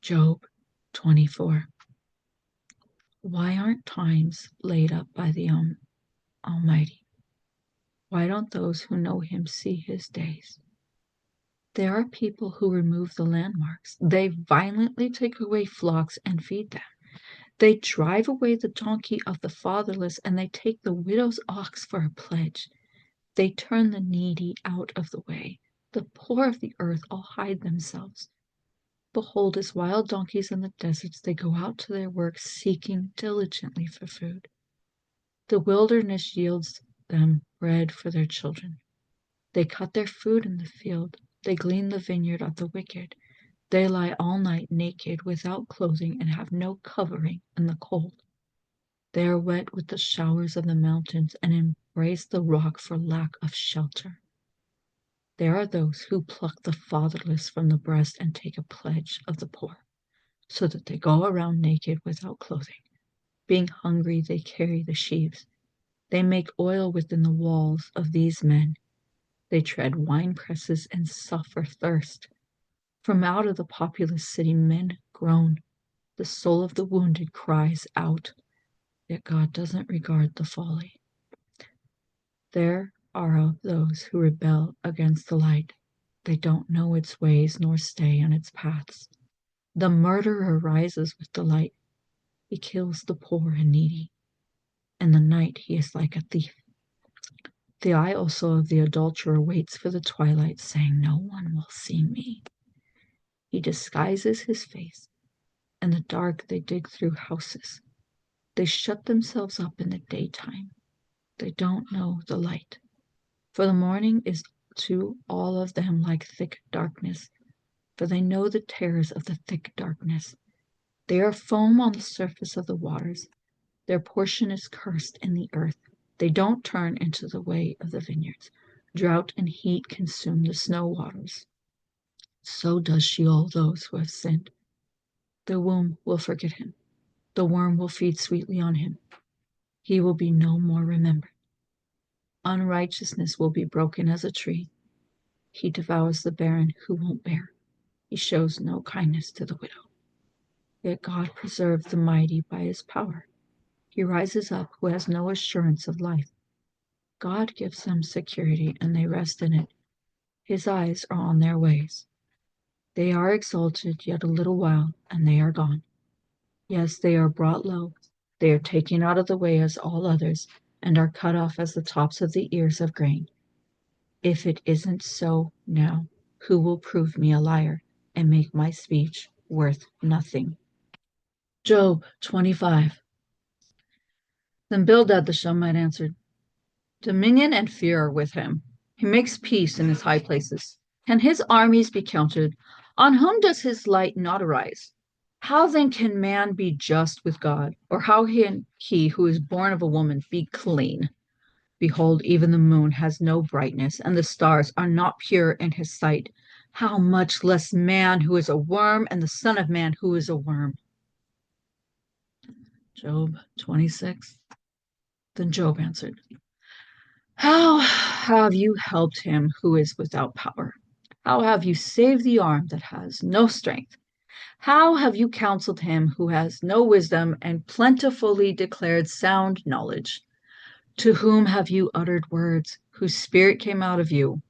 Job 24. Why aren't times laid up by the Almighty? Why don't those who know him see his days? There are people who remove the landmarks. They violently take away flocks and feed them. They drive away the donkey of the fatherless, and they take the widow's ox for a pledge. They turn the needy out of the way. The poor of the earth all hide themselves. Behold, as wild donkeys in the deserts, they go out to their work, seeking diligently for food. The wilderness yields them bread for their children. They cut their food in the field. They glean the vineyard of the wicked. They lie all night naked, without clothing, and have no covering in the cold. They are wet with the showers of the mountains, and embrace the rock for lack of shelter. There are those who pluck the fatherless from the breast and take a pledge of the poor, so that they go around naked without clothing. Being hungry, they carry the sheaves. They make oil within the walls of these men. They tread wine presses and suffer thirst. From out of the populous city men groan. The soul of the wounded cries out, yet God doesn't regard the folly. There are of those who rebel against the light. They don't know its ways nor stay on its paths. The murderer rises with the light. He kills the poor and needy. In the night he is like a thief. The eye also of the adulterer waits for the twilight, saying, no one will see me. He disguises his face. In the dark they dig through houses. They shut themselves up in the daytime. They don't know the light. For the morning is to all of them like thick darkness, for they know the terrors of the thick darkness. They are foam on the surface of the waters. Their portion is cursed in the earth. They don't turn into the way of the vineyards. Drought and heat consume the snow waters. So does Sheol those who have sinned. The womb will forget him. The worm will feed sweetly on him. He will be no more remembered. Unrighteousness will be broken as a tree. He devours the barren who won't bear. He shows no kindness to the widow. Yet God preserves the mighty by his power. He rises up who has no assurance of life. God gives them security, and they rest in it. His eyes are on their ways. They are exalted yet a little while, and they are gone. Yes, they are brought low. They are taken out of the way as all others, and are cut off as the tops of the ears of grain. If it isn't so now, who will prove me a liar and make my speech worth nothing? Job 25. Then Bildad the Shunammite answered, dominion and fear are with him. He makes peace in his high places. Can his armies be counted? On whom does his light not arise? How then can man be just with God? Or how can he who is born of a woman be clean? Behold, even the moon has no brightness, and the stars are not pure in his sight. How much less man who is a worm, and the son of man who is a worm? Job 26. Then Job answered, how have you helped him who is without power? How have you saved the arm that has no strength? How have you counseled him who has no wisdom, and plentifully declared sound knowledge? To whom have you uttered words, whose spirit came out of you?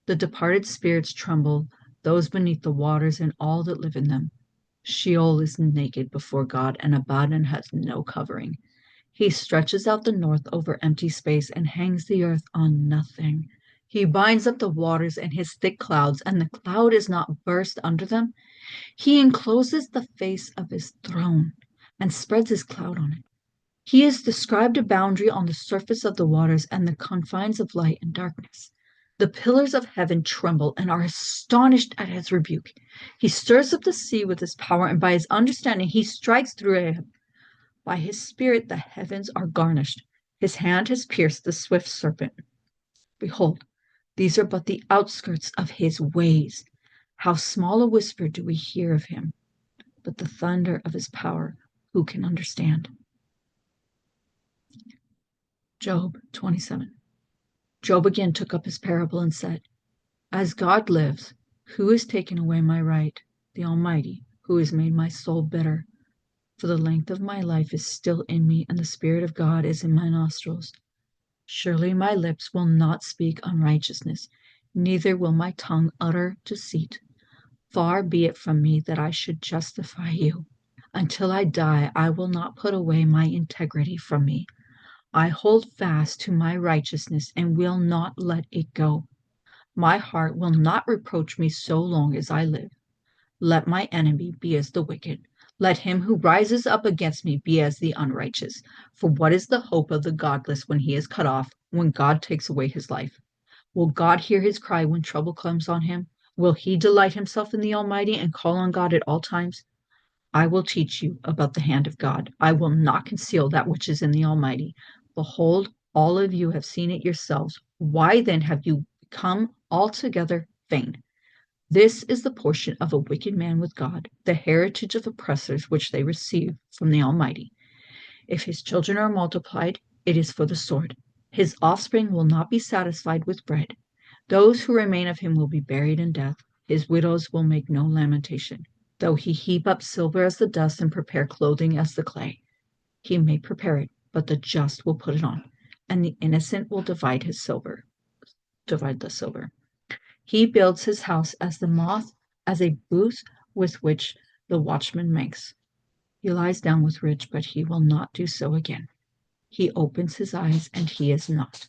The departed spirits tremble, those beneath the waters and all that live in them. Sheol is naked before God, and Abaddon has no covering. He stretches out the north over empty space and hangs the earth on nothing. He binds up the waters in his thick clouds, and the cloud is not burst under them. He encloses the face of his throne and spreads his cloud on it. He has described a boundary on the surface of the waters and the confines of light and darkness. The pillars of heaven tremble and are astonished at his rebuke. He stirs up the sea with his power, and by his understanding he strikes through it. By his spirit the heavens are garnished. His hand has pierced the swift serpent. Behold, these are but the outskirts of his ways. How small a whisper do we hear of him? But the thunder of his power, who can understand? Job 27. Job again took up his parable and said, as God lives, who has taken away my right, the Almighty, who has made my soul bitter. For the length of my life is still in me, and the Spirit of God is in my nostrils. Surely my lips will not speak unrighteousness, neither will my tongue utter deceit. Far be it from me that I should justify you. Until I die, I will not put away my integrity from me. I hold fast to my righteousness and will not let it go. My heart will not reproach me so long as I live. Let my enemy be as the wicked. Let him who rises up against me be as the unrighteous. For what is the hope of the godless when he is cut off, when God takes away his life? Will God hear his cry when trouble comes on him? Will he delight himself in the Almighty and call on God at all times? I will teach you about the hand of God. I will not conceal that which is in the Almighty. Behold, all of you have seen it yourselves. Why then have you become altogether vain? This is the portion of a wicked man with God, the heritage of oppressors which they receive from the Almighty. If his children are multiplied, it is for the sword. His offspring will not be satisfied with bread. Those who remain of him will be buried in death. His widows will make no lamentation. Though he heap up silver as the dust and prepare clothing as the clay, he may prepare it, but the just will put it on, and the innocent will divide the silver. He builds his house as the moth, as a booth with which the watchman makes. He lies down with rich, but he will not do so again. He opens his eyes, and he is not.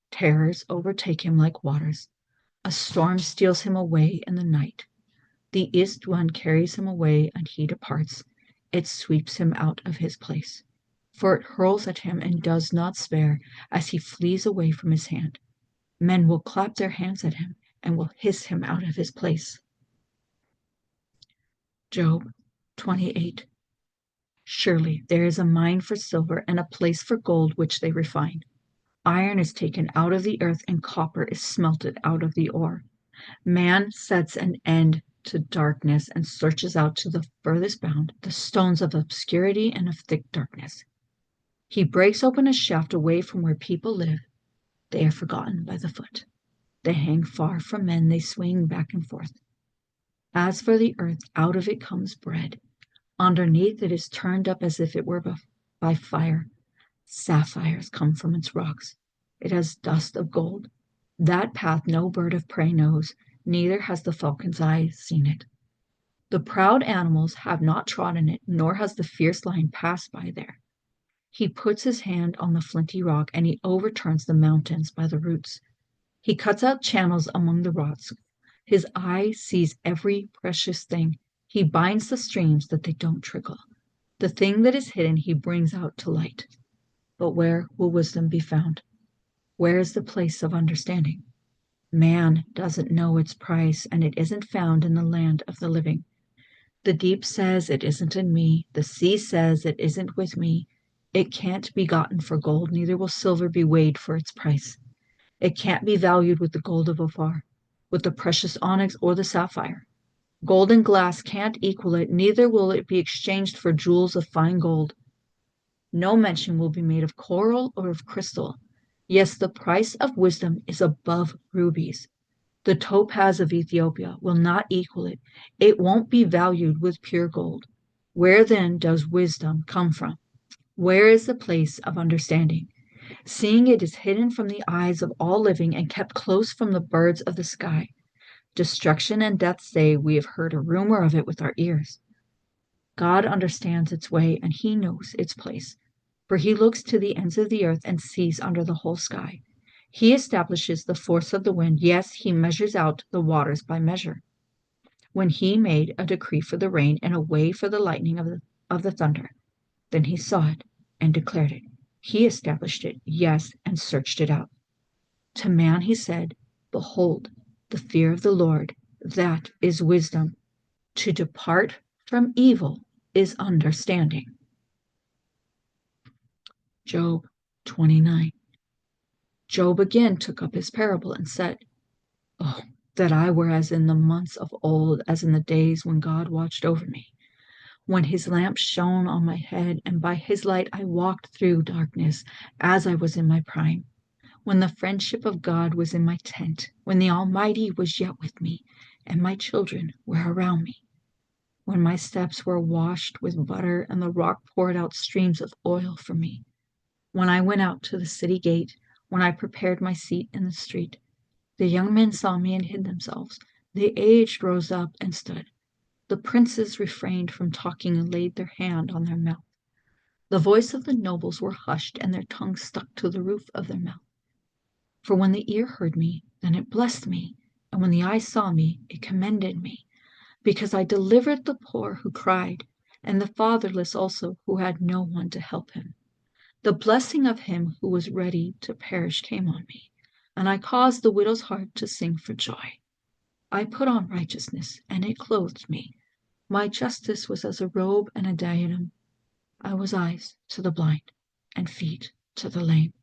Terrors overtake him like waters. A storm steals him away in the night. The east wind carries him away, and he departs. It sweeps him out of his place. For it hurls at him and does not spare, as he flees away from his hand. Men will clap their hands at him and will hiss him out of his place. Job 28. Surely there is a mine for silver and a place for gold which they refine. Iron is taken out of the earth, and copper is smelted out of the ore. Man sets an end to darkness and searches out to the furthest bound the stones of obscurity and of thick darkness. He breaks open a shaft away from where people live. They are forgotten by the foot. They hang far from men, they swing back and forth. As for the earth, out of it comes bread. Underneath it is turned up as if it were by fire. Sapphires come from its rocks. It has dust of gold. That path no bird of prey knows, neither has the falcon's eye seen it. The proud animals have not trodden it, nor has the fierce lion passed by there. He puts his hand on the flinty rock, and he overturns the mountains by the roots. He cuts out channels among the rocks. His eye sees every precious thing. He binds the streams that they don't trickle. The thing that is hidden he brings out to light. But where will wisdom be found? Where is the place of understanding? Man doesn't know its price, and it isn't found in the land of the living. The deep says it isn't in me. The sea says it isn't with me. It can't be gotten for gold, neither will silver be weighed for its price. It can't be valued with the gold of Ophir, with the precious onyx or the sapphire. Gold and glass can't equal it, neither will it be exchanged for jewels of fine gold. No mention will be made of coral or of crystal. Yes, the price of wisdom is above rubies. The topaz of Ethiopia will not equal it. It won't be valued with pure gold. Where then does wisdom come from? Where is the place of understanding? Seeing it is hidden from the eyes of all living and kept close from the birds of the sky. Destruction and death say, we have heard a rumor of it with our ears. God understands its way, and he knows its place. For he looks to the ends of the earth and sees under the whole sky. He establishes the force of the wind. Yes, he measures out the waters by measure. When he made a decree for the rain and a way for the lightning of the thunder, then he saw it and declared it. He established it, yes, and searched it out. To man he said, behold, the fear of the Lord, that is wisdom. To depart from evil is understanding. Job 29. Job again took up his parable and said, oh, that I were as in the months of old, as in the days when God watched over me, when his lamp shone on my head, and by his light I walked through darkness, as I was in my prime, when the friendship of God was in my tent, when the Almighty was yet with me, and my children were around me, when my steps were washed with butter and the rock poured out streams of oil for me, when I went out to the city gate, when I prepared my seat in the street. The young men saw me and hid themselves. The aged rose up and stood. The princes refrained from talking and laid their hand on their mouth. The voice of the nobles were hushed, and their tongues stuck to the roof of their mouth. For when the ear heard me, then it blessed me, and when the eye saw me, it commended me, because I delivered the poor who cried, and the fatherless also who had no one to help him. The blessing of him who was ready to perish came on me, and I caused the widow's heart to sing for joy. I put on righteousness, and it clothed me. My justice was as a robe and a diadem. I was eyes to the blind, and feet to the lame.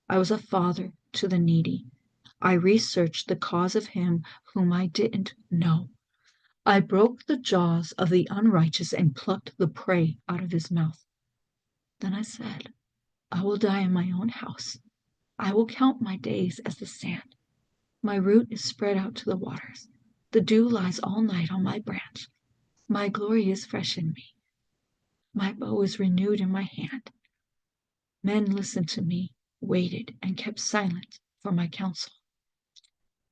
I was a father to the needy. I researched the cause of him whom I didn't know. I broke the jaws of the unrighteous and plucked the prey out of his mouth. Then I said, I will die in my own house. I will count my days as the sand. My root is spread out to the waters. The dew lies all night on my branch. My glory is fresh in me. My bow is renewed in my hand. Men listened to me, waited, and kept silent for my counsel.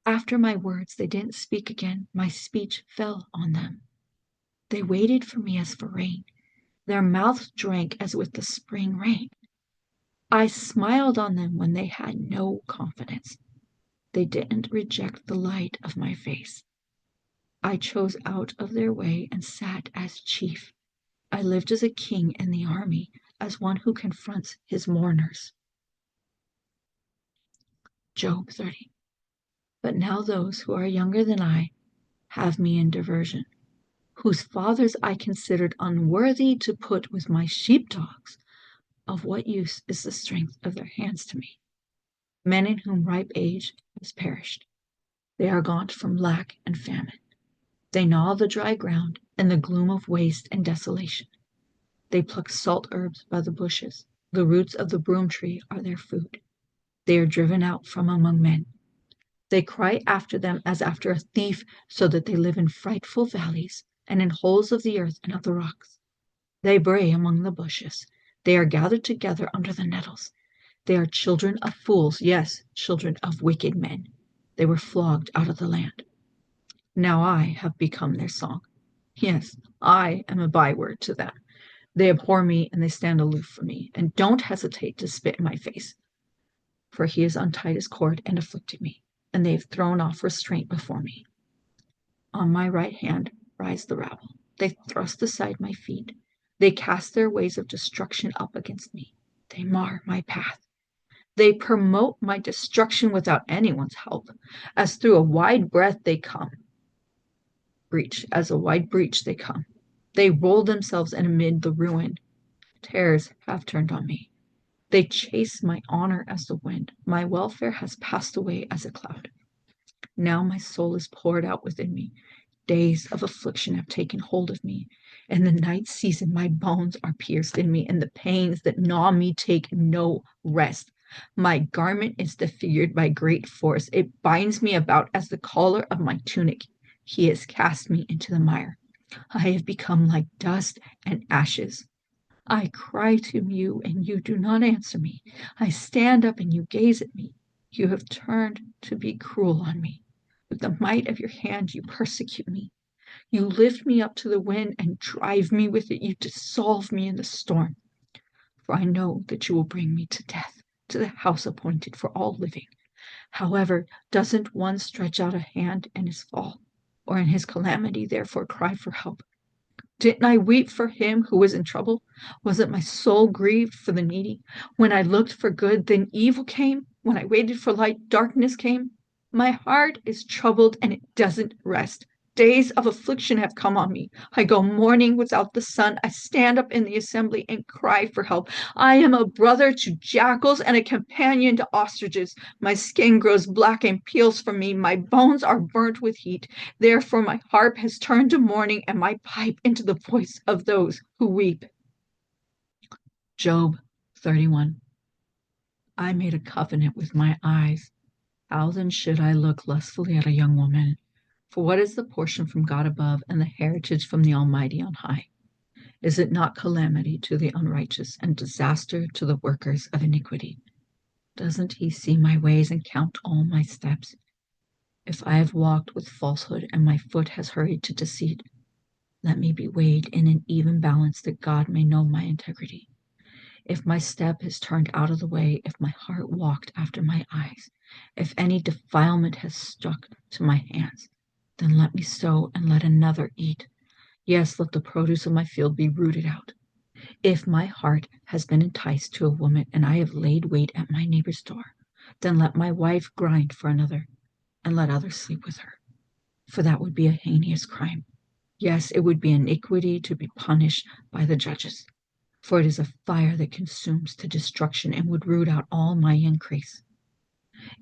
After my words, they didn't speak again. My speech fell on them. They waited for me as for rain. Their mouths drank as with the spring rain. I smiled on them when they had no confidence. They didn't reject the light of my face. I chose out of their way and sat as chief. I lived as a king in the army, as one who confronts his mourners. Job 30. But now those who are younger than I have me in diversion, whose fathers I considered unworthy to put with my sheepdogs. Of what use is the strength of their hands to me? Men in whom ripe age has perished. They are gaunt from lack and famine. They gnaw the dry ground in the gloom of waste and desolation. They pluck salt herbs by the bushes. The roots of the broom tree are their food. They are driven out from among men. They cry after them as after a thief, so that they live in frightful valleys and in holes of the earth and of the rocks. They bray among the bushes. They are gathered together under the nettles. They are children of fools, yes, children of wicked men. They were flogged out of the land. Now I have become their song. Yes, I am a byword to them. They abhor me and they stand aloof from me, and don't hesitate to spit in my face. For he has untied his cord and afflicted me, and they have thrown off restraint before me. On my right hand rise the rabble. They thrust aside my feet. They cast their ways of destruction up against me. They mar my path. They promote my destruction without anyone's help. As through a wide breadth they come. As a wide breach they come. They roll themselves in amid the ruin. Terrors have turned on me. They chase my honor as the wind. My welfare has passed away as a cloud. Now my soul is poured out within me. Days of affliction have taken hold of me. In the night season, my bones are pierced in me, and the pains that gnaw me take no rest. My garment is disfigured by great force. It binds me about as the collar of my tunic. He has cast me into the mire. I have become like dust and ashes. I cry to you, and you do not answer me. I stand up, and you gaze at me. You have turned to be cruel on me. With the might of your hand, you persecute me. You lift me up to the wind and drive me with it. You dissolve me in the storm. For I know that you will bring me to death, to the house appointed for all living. However, doesn't one stretch out a hand in his fall, or in his calamity, therefore cry for help? Didn't I weep for him who was in trouble? Wasn't my soul grieved for the needy? When I looked for good, then evil came. When I waited for light, darkness came. My heart is troubled and it doesn't rest. Days of affliction have come on me. I go mourning without the sun. I stand up in the assembly and cry for help. I am a brother to jackals and a companion to ostriches. My skin grows black and peels from me. My bones are burnt with heat. Therefore my harp has turned to mourning and my pipe into the voice of those who weep. Job 31. I made a covenant with my eyes. How then should I look lustfully at a young woman? For what is the portion from God above, and the heritage from the Almighty on high? Is it not calamity to the unrighteous, and disaster to the workers of iniquity? Doesn't he see my ways and count all my steps? If I have walked with falsehood, and my foot has hurried to deceit, let me be weighed in an even balance, that God may know my integrity. If my step has turned out of the way, if my heart walked after my eyes, if any defilement has stuck to my hands, then let me sow and let another eat. Yes, let the produce of my field be rooted out. If my heart has been enticed to a woman, and I have laid wait at my neighbor's door, then let my wife grind for another, and let others sleep with her. For that would be a heinous crime. Yes, it would be iniquity to be punished by the judges. For it is a fire that consumes to destruction, and would root out all my increase.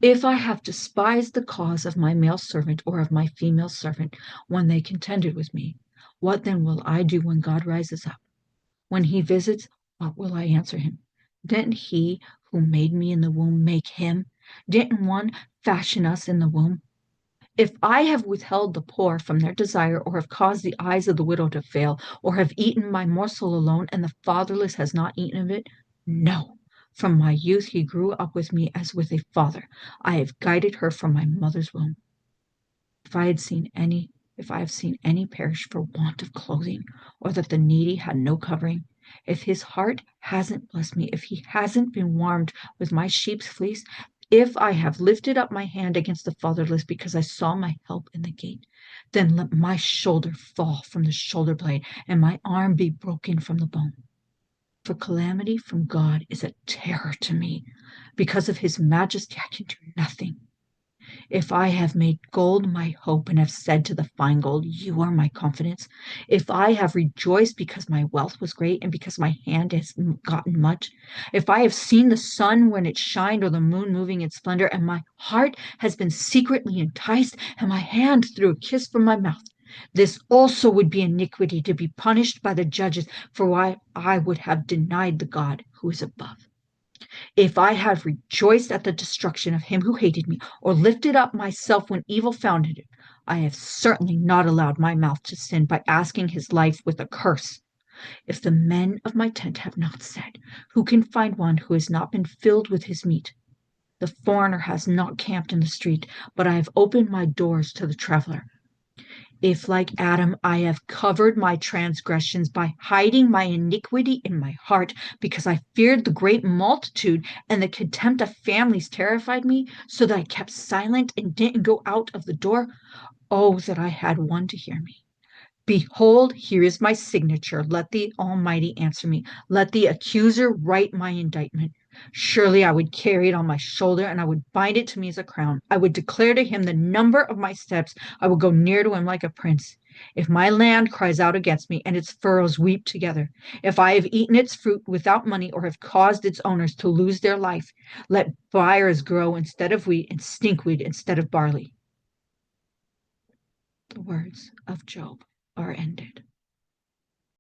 If I have despised the cause of my male servant or of my female servant when they contended with me, what then will I do when God rises up? When he visits, what will I answer him? Didn't he who made me in the womb make him? Didn't one fashion us in the womb? If I have withheld the poor from their desire, or have caused the eyes of the widow to fail, or have eaten my morsel alone, and the fatherless has not eaten of it, no. From my youth he grew up with me as with a father. I have guided her from my mother's womb. If I have seen any perish for want of clothing, or that the needy had no covering, if his heart hasn't blessed me, if he hasn't been warmed with my sheep's fleece, if I have lifted up my hand against the fatherless because I saw my help in the gate, then let my shoulder fall from the shoulder blade, and my arm be broken from the bone. For calamity from God is a terror to me. Because of his majesty I can do nothing. If I have made gold my hope, and have said to the fine gold, you are my confidence, if I have rejoiced because my wealth was great, and because my hand has gotten much, if I have seen the sun when it shined, or the moon moving its splendor, and my heart has been secretly enticed, and my hand threw a kiss from my mouth, this also would be iniquity to be punished by the judges, for why I would have denied the God who is above. If I have rejoiced at the destruction of him who hated me, or lifted up myself when evil founded it, I have certainly not allowed my mouth to sin by asking his life with a curse. If the men of my tent have not said, who can find one who has not been filled with his meat? The foreigner has not camped in the street, but I have opened my doors to the traveler. If, like Adam, I have covered my transgressions by hiding my iniquity in my heart, because I feared the great multitude, and the contempt of families terrified me, so that I kept silent and didn't go out of the door, oh, that I had one to hear me. Behold, here is my signature. Let the Almighty answer me. Let the accuser write my indictment. Surely I would carry it on my shoulder, and I would bind it to me as a crown. I would declare to him the number of my steps. I would go near to him like a prince. If my land cries out against me, and its furrows weep together, if I have eaten its fruit without money, or have caused its owners to lose their life, let briars grow instead of wheat, and stinkweed instead of barley. The words of Job are ended.